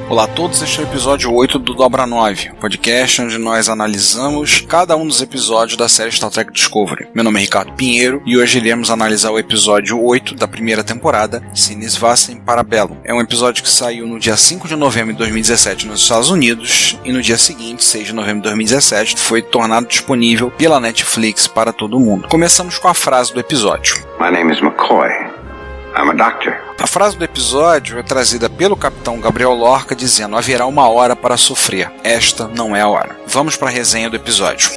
Olá a todos, este é o episódio 8 do Dobra 9, podcast onde nós analisamos cada um dos episódios da série Star Trek Discovery. Meu nome é Ricardo Pinheiro e hoje iremos analisar o episódio 8 da primeira temporada, Sinis Vastem Parabellum. É um episódio que saiu no dia 5 de novembro de 2017 nos Estados Unidos e no dia seguinte, 6 de novembro de 2017, foi tornado disponível pela Netflix para todo mundo. Começamos com a frase do episódio. My name is McCoy. I'm a doctor. A frase do episódio é trazida pelo capitão Gabriel Lorca dizendo: haverá uma hora para sofrer, esta não é a hora. Vamos para a resenha do episódio.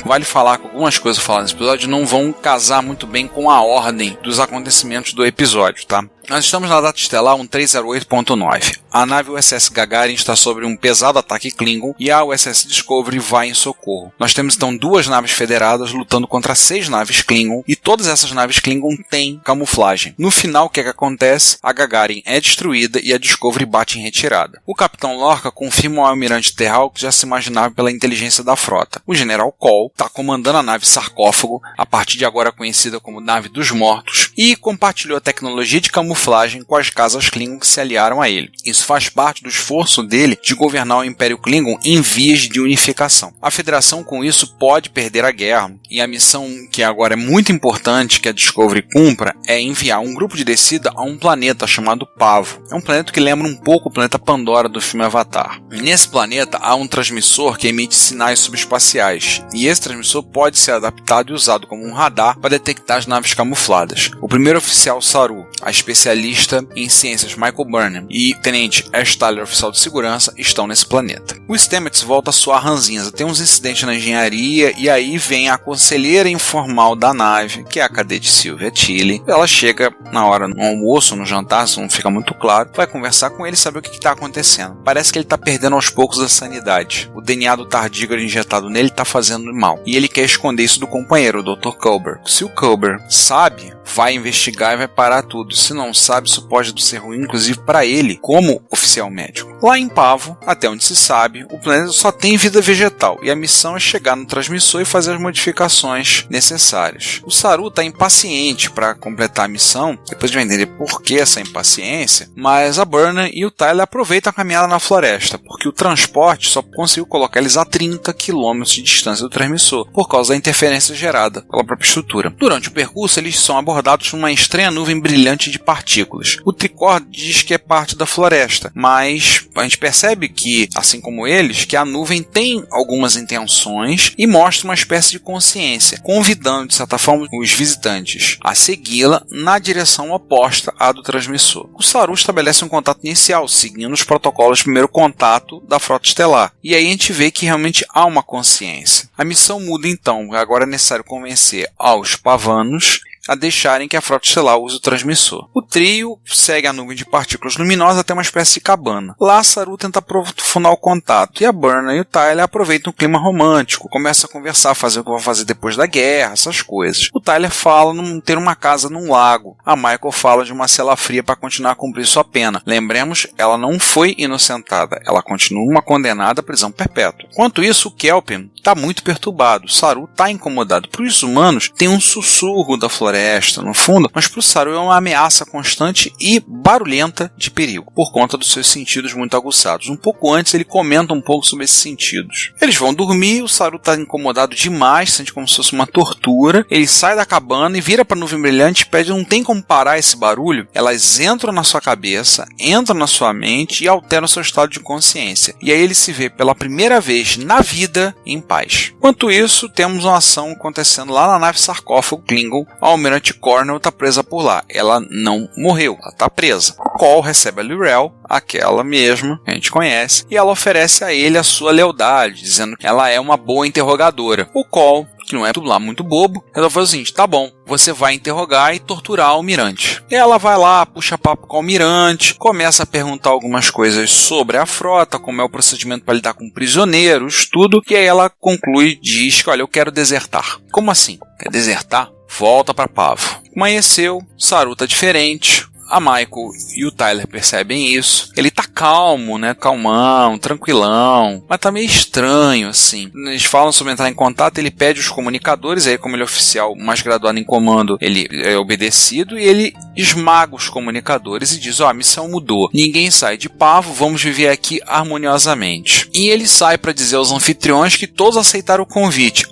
Vale falar que algumas coisas faladas nesse episódio não vão casar muito bem com a ordem dos acontecimentos do episódio, tá? Nós estamos na data estelar 1308.9. A nave USS Gagarin está sobre um pesado ataque Klingon e a USS Discovery vai em socorro. Nós temos então duas naves federadas lutando contra 6 naves Klingon e todas essas naves Klingon têm camuflagem. No final, o que acontece? A Gagarin é destruída e a Discovery bate em retirada. O capitão Lorca confirma ao almirante Terral que já se imaginava pela inteligência da frota. O general Cole está comandando a nave Sarcófago, a partir de agora conhecida como Nave dos Mortos, e compartilhou a tecnologia de camuflagem com as casas Klingon que se aliaram a ele. Isso faz parte do esforço dele de governar o Império Klingon em vias de unificação. A Federação, com isso, pode perder a guerra, e a missão que agora é muito importante que a Discovery cumpra é enviar um grupo de descida a um planeta chamado Pavo. É um planeta que lembra um pouco o planeta Pandora do filme Avatar. Nesse planeta há um transmissor que emite sinais subespaciais, e esse transmissor pode ser adaptado e usado como um radar para detectar as naves camufladas. O primeiro oficial Saru, a especialista em ciências Michael Burnham e o tenente Ash Tyler, oficial de segurança, estão nesse planeta. O Stamets volta a suar ranzinza, tem uns incidentes na engenharia e aí vem a conselheira informal da nave, que é a cadete Sylvia Tilly. Ela chega na hora no almoço, no jantar, isso não fica muito claro, vai conversar com ele e saber o que está acontecendo. Parece que ele está perdendo aos poucos a sanidade. O DNA do tardígrado injetado nele está fazendo mal e ele quer esconder isso do companheiro, o Dr. Culber. Se o Culber sabe, vai investigar e vai parar tudo. Se não sabe, isso pode ser ruim, inclusive para ele, como oficial médico. Lá em Pavo, até onde se sabe, o planeta só tem vida vegetal e a missão é chegar no transmissor e fazer as modificações necessárias. O Saru está impaciente para completar a missão, depois a gente vai entender por que essa impaciência, mas a Burnham e o Tyler aproveitam a caminhada na floresta, porque o transporte só conseguiu colocar eles a 30 km de distância do transmissor, por causa da interferência gerada pela própria estrutura. Durante o percurso, eles são abordados por uma estranha nuvem brilhante de partículas. O Tricor diz que é parte da floresta, mas a gente percebe que, assim como eles, que a nuvem tem algumas intenções e mostra uma espécie de consciência, convidando, de certa forma, os visitantes a segui-la na direção oposta à do transmissor. O Saru estabelece um contato inicial, seguindo os protocolos de primeiro contato da frota estelar. E aí a gente vê que realmente há uma consciência. A missão muda então, agora é necessário convencer aos pavanos a deixarem que a frota estelar use o transmissor. O trio segue a nuvem de partículas luminosas até uma espécie de cabana. Lá, Saru tenta aprofundar o contato, e a Burnham e o Tyler aproveitam o clima romântico, começam a conversar, fazer o que vão fazer depois da guerra, essas coisas. O Tyler fala em ter uma casa num lago. A Michael fala de uma cela fria para continuar a cumprir sua pena. Lembremos, ela não foi inocentada, ela continua uma condenada à prisão perpétua. Enquanto isso, o Kelpin está muito perturbado. Saru está incomodado. Para os humanos, tem um sussurro da floresta no fundo, mas para o Saru é uma ameaça constante e barulhenta de perigo, por conta dos seus sentidos muito aguçados. Um pouco antes ele comenta um pouco sobre esses sentidos. Eles vão dormir, o Saru está incomodado demais, sente como se fosse uma tortura. Ele sai da cabana e vira para a nuvem brilhante e pede: não tem como parar esse barulho? Elas entram na sua cabeça, entram na sua mente e alteram seu estado de consciência. E aí ele se vê pela primeira vez na vida em paz. Enquanto isso, temos uma ação acontecendo lá na nave Sarcófago Klingon. A Almirante Cornell está presa por lá. Ela não morreu, ela está presa. O Cole recebe a Lyrell, aquela mesma que a gente conhece, e ela oferece a ele a sua lealdade, dizendo que ela é uma boa interrogadora. O Cole, que não é tudo lá muito bobo, resolve fazer o seguinte: tá bom, você vai interrogar e torturar o almirante. E ela vai lá, puxa papo com o almirante, começa a perguntar algumas coisas sobre a frota, como é o procedimento para lidar com prisioneiros, tudo, e aí ela conclui, diz que, olha, eu quero desertar. Como assim? Quer desertar? Volta para Pavo. Amanheceu, Saru tá diferente, a Michael e o Tyler percebem isso. Ele tá calmo, né? Calmão, tranquilão, mas tá meio estranho, assim. Eles falam sobre entrar em contato, ele pede os comunicadores, aí como ele é oficial mais graduado em comando, ele é obedecido e ele esmaga os comunicadores e diz, a missão mudou. Ninguém sai de Pavo, vamos viver aqui harmoniosamente. E ele sai para dizer aos anfitriões que todos aceitaram o convite.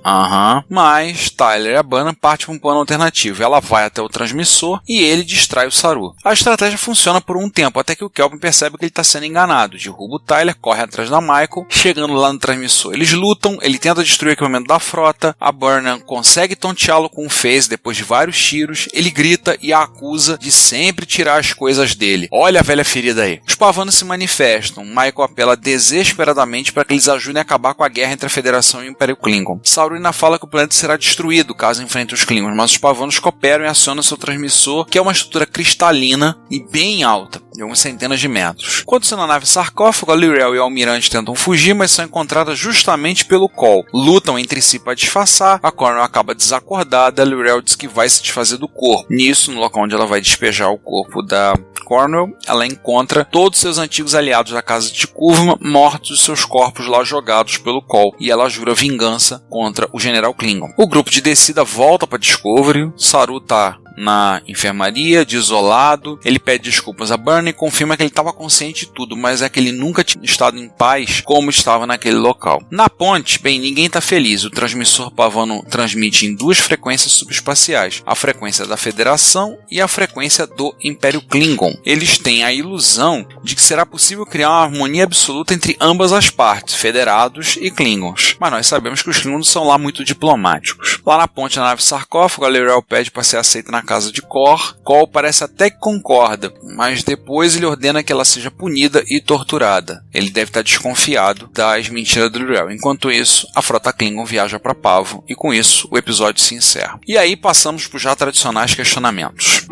Mas Tyler e a Burnham partem para um plano alternativo. Ela vai até o transmissor e ele distrai o Saru. A estratégia funciona por um tempo, até que o Kelvin percebe que ele está sendo enganado. Derruba o Tyler, corre atrás da Michael, chegando lá no transmissor. Eles lutam, ele tenta destruir o equipamento da frota, a Burnham consegue tonteá-lo com um phaser depois de vários tiros, ele grita e a acusa de sempre tirar as coisas dele. Olha a velha ferida aí. Os pavanos se manifestam, Michael apela desesperadamente para que eles ajudem a acabar com a guerra entre a Federação e o Império Klingon. Saru ainda fala que o planeta será destruído caso enfrente os Klingons, mas os pavanos cooperam e acionam seu transmissor, que é uma estrutura cristalina e bem alta, de algumas centenas de metros. Enquanto na nave sarcófago, a L'Rell e o Almirante tentam fugir, mas são encontradas justamente pelo Col. Lutam entre si para disfarçar, a Cornell acaba desacordada, a L'Rell diz que vai se desfazer do corpo. Nisso, no local onde ela vai despejar o corpo da Cornell, ela encontra todos seus antigos aliados da casa de Kurvma mortos e seus corpos lá jogados pelo Col, e ela jura vingança contra o General Klingon. O grupo de descida volta para Discovery, Saru tá na enfermaria, desolado, ele pede desculpas a Burnham e confirma que ele estava consciente de tudo, mas é que ele nunca tinha estado em paz como estava naquele local. Na ponte, bem, ninguém está feliz. O transmissor pavano transmite em duas frequências subespaciais, a frequência da Federação e a frequência do Império Klingon. Eles têm a ilusão de que será possível criar uma harmonia absoluta entre ambas as partes, federados e Klingons, mas nós sabemos que os Klingons são lá muito diplomáticos. Lá na ponte, na nave sarcófago, a L'Rell pede para ser aceita na casa de Cor parece até que concorda, mas depois ele ordena que ela seja punida e torturada. Ele deve estar desconfiado das mentiras do L'Rell. Enquanto isso, a frota Klingon viaja para Pavo e com isso o episódio se encerra. E aí passamos para os já tradicionais questionamentos.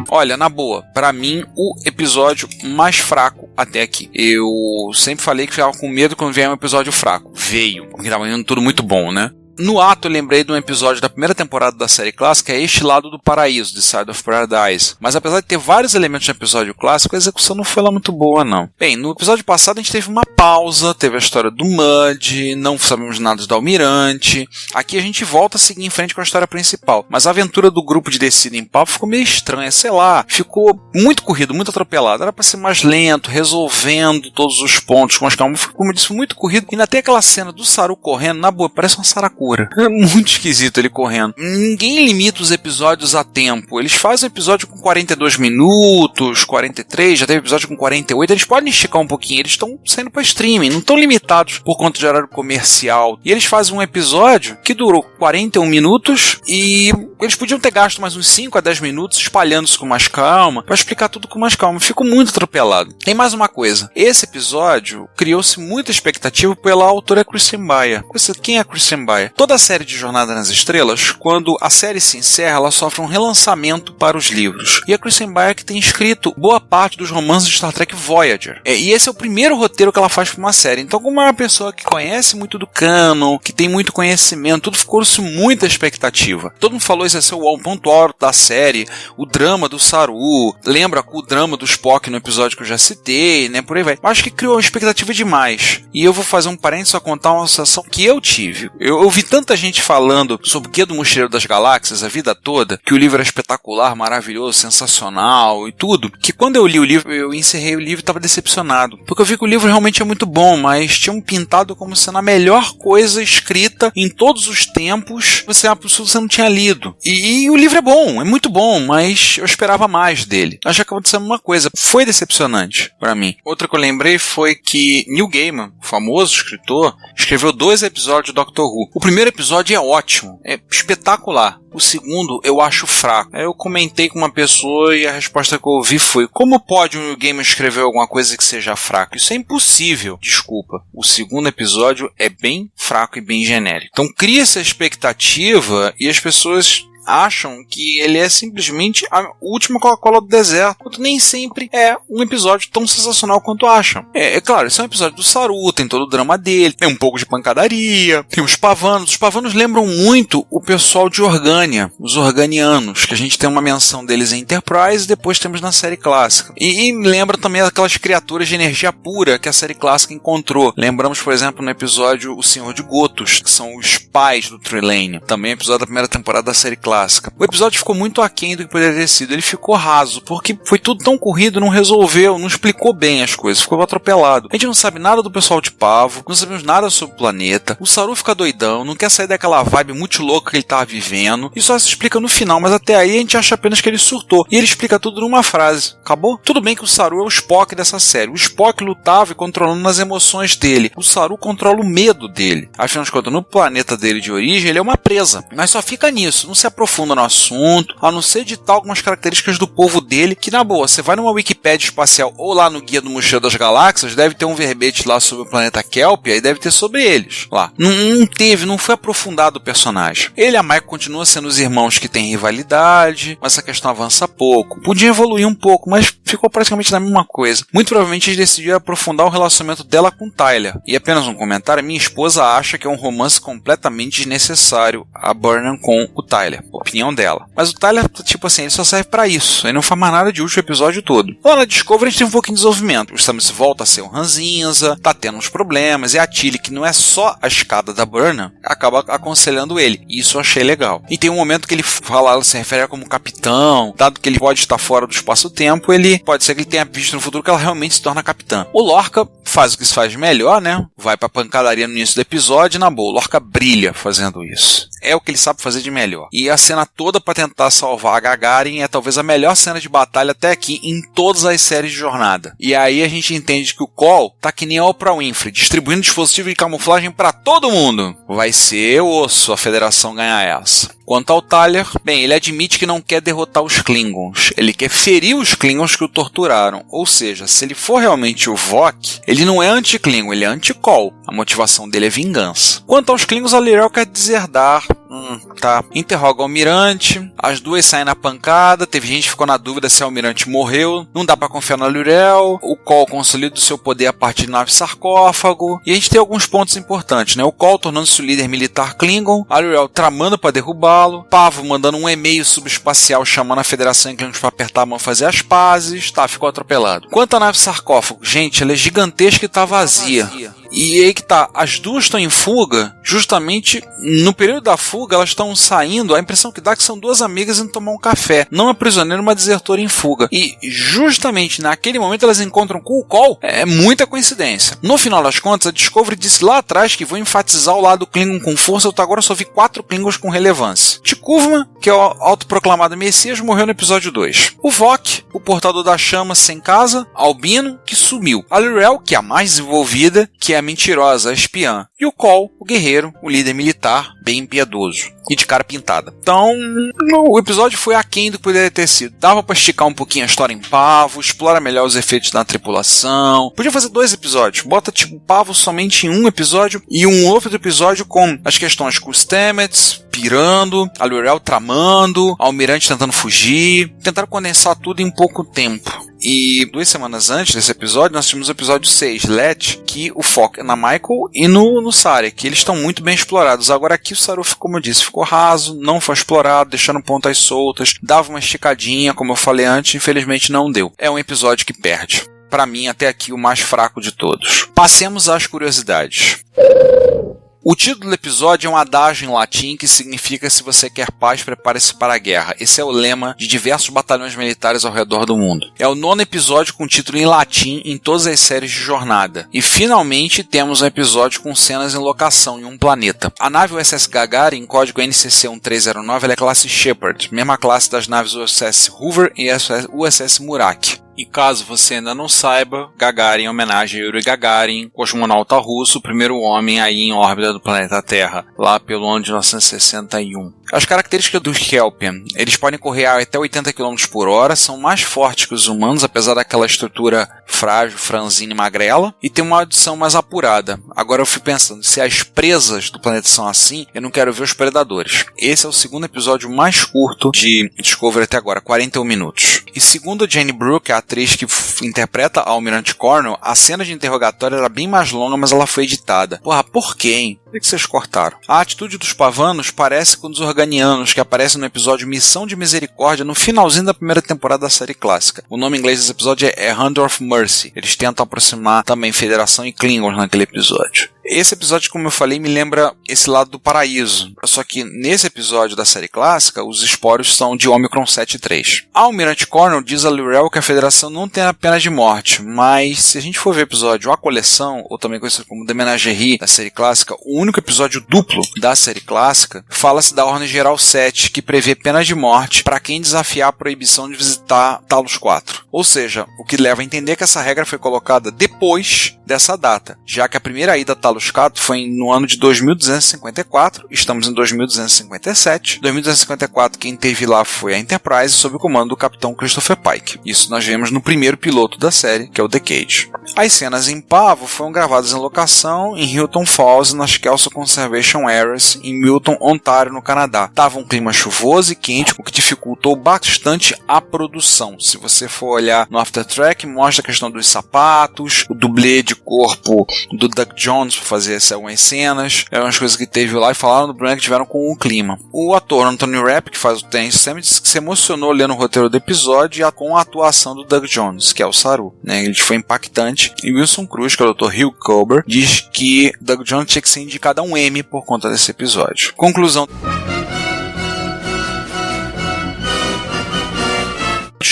Olha, na boa, pra mim, o episódio mais fraco até aqui. Eu sempre falei que ficava com medo quando vier um episódio fraco. Veio, porque tava indo tudo muito bom, né? No ato eu lembrei de um episódio da primeira temporada da série clássica, é Este Lado do Paraíso, The Side of Paradise. Mas apesar de ter vários elementos no episódio clássico, a execução não foi lá muito boa, não. Bem, no episódio passado a gente teve uma pausa, teve a história do Mudge, não sabemos nada do Almirante. Aqui a gente volta a seguir em frente com a história principal. Mas a aventura do grupo de descida em Pavo ficou meio estranha, sei lá. Ficou muito corrido, muito atropelado. Era pra ser mais lento, resolvendo todos os pontos com as calmas. Como eu disse, foi muito corrido. E ainda tem aquela cena do Saru correndo, na boa, parece uma saracura. É muito esquisito ele correndo. Ninguém limita os episódios a tempo. Eles fazem um episódio com 42 minutos, 43, já teve episódio com 48. Eles podem esticar um pouquinho. Eles estão saindo para streaming, não estão limitados por conta de horário comercial. E eles fazem um episódio que durou 41 minutos e eles podiam ter gasto mais uns 5 a 10 minutos espalhando-se com mais calma, para explicar tudo com mais calma. Ficou muito atropelado. Tem mais uma coisa. Esse episódio criou-se muita expectativa pela autora Kristen Beyer. Quem é Kristen Beyer? Toda a série de Jornada nas Estrelas, quando a série se encerra, ela sofre um relançamento para os livros. E a Kristen Beyer que tem escrito boa parte dos romances de Star Trek Voyager. E esse é o primeiro roteiro que ela faz para uma série. Então, como é uma pessoa que conhece muito do canon, que tem muito conhecimento, tudo ficou-se muita expectativa. Todo mundo falou isso ia ser o ponto alto da série, o drama do Saru, lembra o drama do Spock no episódio que eu já citei, né? Por aí vai. Eu acho que criou uma expectativa demais. E eu vou fazer um parênteses só contar uma sensação que eu tive. Eu ouvi tanta gente falando sobre o Guia do Mochileiro das Galáxias a vida toda, que o livro era espetacular, maravilhoso, sensacional e tudo, que quando eu li o livro, eu encerrei o livro e estava decepcionado. Porque eu vi que o livro realmente é muito bom, mas tinham pintado como sendo a melhor coisa escrita em todos os tempos, você não tinha lido. E o livro é bom, é muito bom, mas eu esperava mais dele. Acho que acabou de ser uma coisa. Foi decepcionante para mim. Outra que eu lembrei foi que Neil Gaiman, o famoso escritor, escreveu 2 episódios de Doctor Who. O primeiro episódio é ótimo, é espetacular. O segundo eu acho fraco. Aí eu comentei com uma pessoa e a resposta que eu ouvi foi: como pode um Gaiman escrever alguma coisa que seja fraco? Isso é impossível. Desculpa. O segundo episódio é bem fraco e bem genérico. Então cria essa expectativa e as pessoas acham que ele é simplesmente a última Coca-Cola do deserto, quanto nem sempre é um episódio tão sensacional quanto acham. É claro, esse é um episódio do Saru, tem todo o drama dele, tem um pouco de pancadaria, tem os Pavanos. Os Pavanos lembram muito o pessoal de Orgânia, os Organianos, que a gente tem uma menção deles em Enterprise e depois temos na série clássica. E lembra também aquelas criaturas de energia pura que a série clássica encontrou. Lembramos, por exemplo, no episódio O Senhor de Gotos, que são os pais do Trelane, também episódio da primeira temporada da série clássica. O episódio ficou muito aquém do que poderia ter sido. Ele ficou raso, porque foi tudo tão corrido, não resolveu, não explicou bem as coisas, ficou atropelado. A gente não sabe nada do pessoal de Pavo, não sabemos nada sobre o planeta, o Saru fica doidão, não quer sair daquela vibe muito louca que ele tava vivendo, e só se explica no final, mas até aí a gente acha apenas que ele surtou, e ele explica tudo numa frase. Acabou? Tudo bem que o Saru é o Spock dessa série. O Spock lutava e controlando nas emoções dele. O Saru controla o medo dele. Afinal de contas, no planeta dele de origem, ele é uma presa. Mas só fica nisso, não se aprofunda no assunto, a não ser editar algumas características do povo dele, que na boa, você vai numa Wikipédia espacial ou lá no Guia do Mochileiro das Galáxias, deve ter um verbete lá sobre o planeta Kelpia e deve ter sobre eles lá. Não foi aprofundado o personagem. Ele e a Michael continuam sendo os irmãos que têm rivalidade, mas essa questão avança pouco. Podia evoluir um pouco, mas ficou praticamente na mesma coisa. Muito provavelmente eles decidiram aprofundar o relacionamento dela com Tyler. E apenas um comentário, minha esposa acha que é um romance completamente desnecessário a Burnham com o Tyler. Opinião dela. Mas o Tyler, tipo assim, ele só serve pra isso. Ele não faz mais nada de útil o episódio todo. Lá na Discovery a gente tem um pouquinho de desenvolvimento. O Stamets volta a ser o ranzinza, tá tendo uns problemas, e a Tilly, que não é só a escada da Burnham, acaba aconselhando ele. E isso eu achei legal. E tem um momento que ele fala, ela se refere como capitão, dado que ele pode estar fora do espaço-tempo, ele pode ser que ele tenha visto no futuro que ela realmente se torna capitã. O Lorca faz o que se faz melhor, né? Vai pra pancadaria no início do episódio e na boa, o Lorca brilha fazendo isso. É o que ele sabe fazer de melhor. E a cena toda pra tentar salvar a Gagarin é talvez a melhor cena de batalha até aqui em todas as séries de jornada. E aí a gente entende que o Cole tá que nem a Oprah Winfrey, distribuindo dispositivo de camuflagem pra todo mundo. Vai ser osso a Federação ganhar essa. Quanto ao Tyler, bem, ele admite que não quer derrotar os Klingons. Ele quer ferir os Klingons que o torturaram. Ou seja, se ele for realmente o Vok, ele não é anti-Klingon, ele é anti-Cole. A motivação dele é vingança. Quanto aos Klingons, a L'Rell quer deserdar. Tá. Interroga o Almirante. As duas saem na pancada. Teve gente que ficou na dúvida se o Almirante morreu. Não dá pra confiar na L'Rell. O Cole consolida o seu poder a partir de nave sarcófago. E a gente tem alguns pontos importantes, né? O Cole tornando-se o líder militar Klingon. A L'Rell tramando pra derrubá-lo. Pavo mandando um e-mail subespacial chamando a Federação em Klingons pra apertar a mão e fazer as pazes. Tá, ficou atropelado. Quanto à nave sarcófago, gente, ela é gigantesca e tá vazia. E aí que tá, as duas estão em fuga, justamente no período da fuga elas estão saindo, a impressão que dá é que são duas amigas indo tomar um café, não uma prisioneira, uma desertora em fuga. E justamente naquele momento elas encontram com o Cole, é muita coincidência. No final das contas, a Discovery disse lá atrás que vou enfatizar o lado Klingon com força, eu agora só vi 4 Klingons com relevância. T'Kuvma, que é o autoproclamado Messias, morreu no episódio 2. O Vok, o portador da chama sem casa, Albino, que sumiu. A L'Rell, que é a mais desenvolvida, que é a mentirosa, a espiã. E o Cole, o guerreiro, o líder militar, bem impiedoso. E de cara pintada. Então, o episódio foi aquém do que poderia ter sido. Dava pra esticar um pouquinho a história em Pavo, explora melhor os efeitos da tripulação. Podia fazer 2 episódios. Bota tipo Pavo somente em um episódio e um outro episódio com as questões com os Stamets pirando, a L'Rell tramando, a Almirante tentando fugir. Tentaram condensar tudo em pouco tempo. E 2 semanas antes desse episódio, nós tivemos o episódio 6, Let, que o foco é na Michael e no Sarek, que eles estão muito bem explorados. Agora aqui o Saru, como eu disse, ficou raso, não foi explorado, deixando pontas soltas, dava uma esticadinha, como eu falei antes, infelizmente não deu. É um episódio que perde. Para mim, até aqui, o mais fraco de todos. Passemos às curiosidades. O título do episódio é um adágio em latim que significa: se você quer paz, prepare-se para a guerra. Esse é o lema de diversos batalhões militares ao redor do mundo. É o 9º episódio com título em latim em todas as séries de jornada. E finalmente temos um episódio com cenas em locação em um planeta. A nave USS Gagarin, em código NCC 1309, ela é classe Shepard, mesma classe das naves USS Hoover e USS Murak. E caso você ainda não saiba, Gagarin é homenagem a Yuri Gagarin, cosmonauta russo, o primeiro homem aí em órbita do planeta Terra, lá pelo ano de 1961. As características dos Kelpian: eles podem correr até 80 km por hora, são mais fortes que os humanos, apesar daquela estrutura frágil, franzina e magrela, e tem uma audição mais apurada. Agora eu fui pensando, se as presas do planeta são assim, eu não quero ver os predadores. Esse é o segundo episódio mais curto de Discovery até agora, 41 minutos. E segundo Jane Brooke, a atriz que interpreta a Almirante Cornwell, a cena de interrogatório era bem mais longa, mas ela foi editada. Porra, por quê, hein? Por que vocês cortaram? A atitude dos pavanos parece com os organianos, que aparecem no episódio Missão de Misericórdia, no finalzinho da primeira temporada da série clássica. O nome em inglês desse episódio é Hand of Mercy. Eles tentam aproximar também Federação e Klingons naquele episódio. Esse episódio, como eu falei, me lembra esse lado do paraíso. Só que nesse episódio da série clássica, os esporos são de Omicron 7.3. A Almirante Cornwell diz a L'Rell que a Federação não tem a pena de morte, mas se a gente for ver o episódio A Coleção, ou também conhecido como The Menagerie da série clássica, o único episódio duplo da série clássica, fala-se da Ordem Geral 7, que prevê pena de morte para quem desafiar a proibição de visitar Talos 4. Ou seja, o que leva a entender que essa regra foi colocada depois dessa data, já que a primeira ida a Talos 4 foi no ano de 2254, estamos em 2257. 2254 quem teve lá foi a Enterprise sob o comando do capitão Christopher Pike. Isso nós vemos no primeiro piloto da série, que é o The Cage. As cenas em Pavo foram gravadas em locação em Hilton Falls, nas Kelso Conservation Areas, em Milton, Ontário, no Canadá. Tava um clima chuvoso e quente, o que dificultou bastante a produção. Se você for olhar no After Track, mostra a questão dos sapatos, o dublê de corpo do Doug Jones para fazer algumas cenas, eram as coisas que teve lá, e falaram do problema que tiveram com o clima. O ator Anthony Rapp, que faz o Terence Sam, disse que se emocionou lendo o roteiro do episódio com a atuação do Doug Jones, que é o Saru, né? Ele foi impactante. E Wilson Cruz, que é o Dr. Hugh Culber, diz que Doug Jones tinha que ser indicado a um Emmy por conta desse episódio. Conclusão: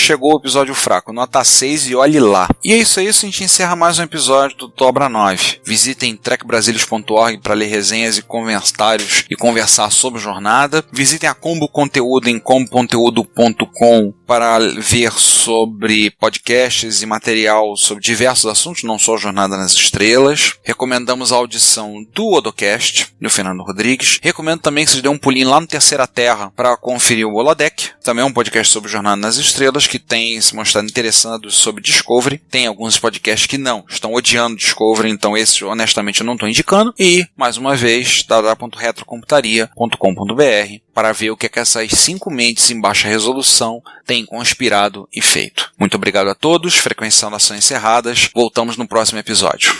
chegou o episódio fraco, nota 6 e olhe lá. E é isso aí, a gente encerra mais um episódio do Dobra 9. Visitem trekbrasilis.org para ler resenhas e comentários e conversar sobre jornada. Visitem a Combo Conteúdo em comboconteúdo.com para ver sobre podcasts e material sobre diversos assuntos, não só Jornada nas Estrelas. Recomendamos a audição do Odocast, do Fernando Rodrigues. Recomendo também que vocês dêem um pulinho lá no Terceira Terra para conferir o Holodeck, também é um podcast sobre Jornada nas Estrelas, que tem se mostrado interessados sobre Discovery. Tem alguns podcasts que não, estão odiando Discovery, então esse honestamente eu não estou indicando. E, mais uma vez, www.retrocomputaria.com.br para ver o que essas 5 mentes em baixa resolução têm conspirado e feito. Muito obrigado a todos, frequências são encerradas, voltamos no próximo episódio.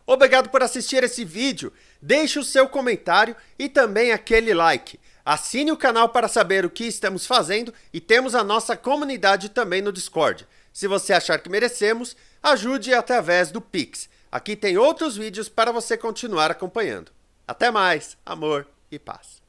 Obrigado por assistir esse vídeo, deixe o seu comentário e também aquele like. Assine o canal para saber o que estamos fazendo e temos a nossa comunidade também no Discord. Se você achar que merecemos, ajude através do Pix. Aqui tem outros vídeos para você continuar acompanhando. Até mais, amor e paz.